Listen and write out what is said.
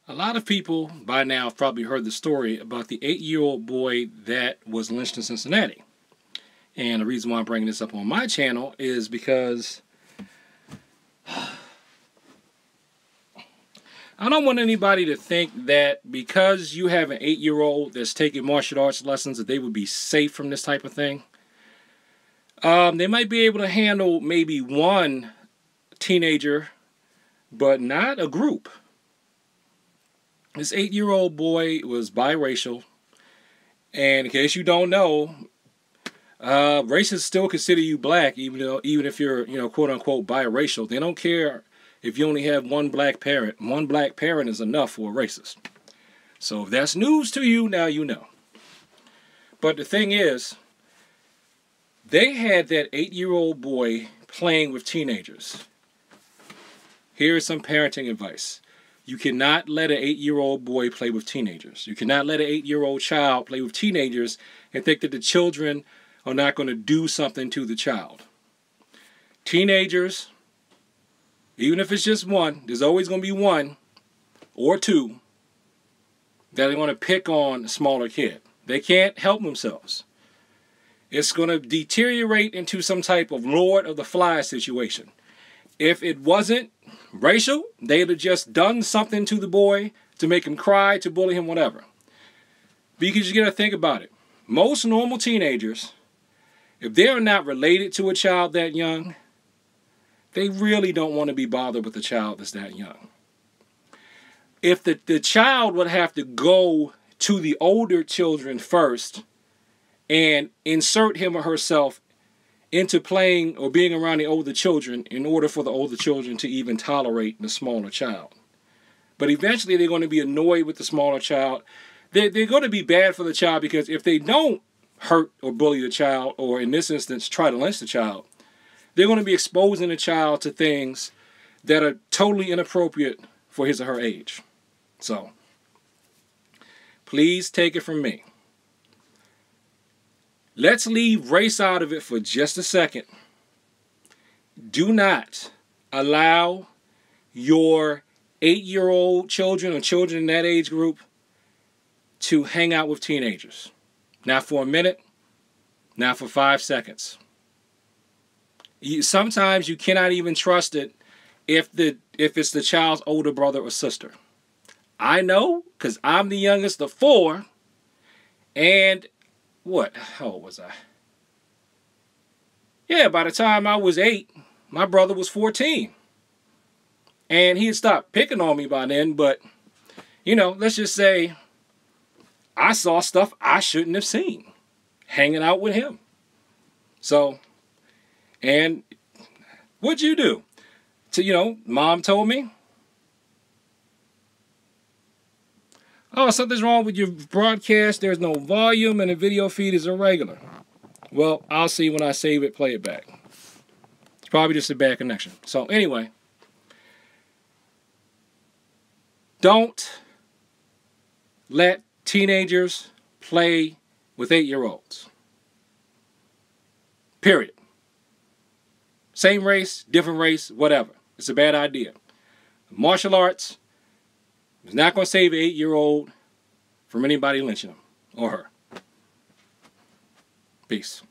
A lot of people by now have probably heard the story about the 8-year-old boy that was lynched in Cincinnati. And the reason why I'm bringing this up on my channel is because I don't want anybody to think that because you have an 8-year-old that's taking martial arts lessons that they would be safe from this type of thing. They might be able to handle maybe one teenager, but not a group. This 8-year-old boy was biracial, and in case you don't know, racists still consider you black, even if you're, quote unquote biracial. They don't care if you only have one black parent. One black parent is enough for a racist. So if that's news to you, now you know. But the thing is, they had that 8-year-old boy playing with teenagers. Here's some parenting advice. You cannot let an 8-year-old boy play with teenagers. You cannot let an 8-year-old child play with teenagers and think that the children are not going to do something to the child. Teenagers, even if it's just one, there's always going to be one or two that are going to pick on a smaller kid. They can't help themselves. It's going to deteriorate into some type of Lord of the Flies situation. If it wasn't racial, they'd have just done something to the boy to make him cry, to bully him, whatever. Because you got to think about it. Most normal teenagers, if they're not related to a child that young, they really don't want to be bothered with a child that's that young. If the child would have to go to the older children first and insert him or herself into playing or being around the older children in order for the older children to even tolerate the smaller child. But eventually they're going to be annoyed with the smaller child. They're going to be bad for the child, because if they don't hurt or bully the child, or in this instance try to lynch the child, they're going to be exposing the child to things that are totally inappropriate for his or her age. So, please take it from me. Let's leave race out of it for just a second. Do not allow your 8-year-old children or children in that age group to hang out with teenagers. Not for a minute, not for 5 seconds. Sometimes you cannot even trust it if it's the child's older brother or sister. I know, because I'm the youngest of 4, and how old was I? Yeah, by the time I was 8, my brother was 14. And he had stopped picking on me by then, but, let's just say I saw stuff I shouldn't have seen hanging out with him. So, and what'd you do? Mom told me, oh, something's wrong with your broadcast. There's no volume and the video feed is irregular. Well, I'll see when I save it, play it back. It's probably just a bad connection. So anyway, don't let teenagers play with 8-year-olds. Period. Same race, different race, whatever. It's a bad idea. Martial arts is not going to save an 8-year-old from anybody lynching him or her. Peace.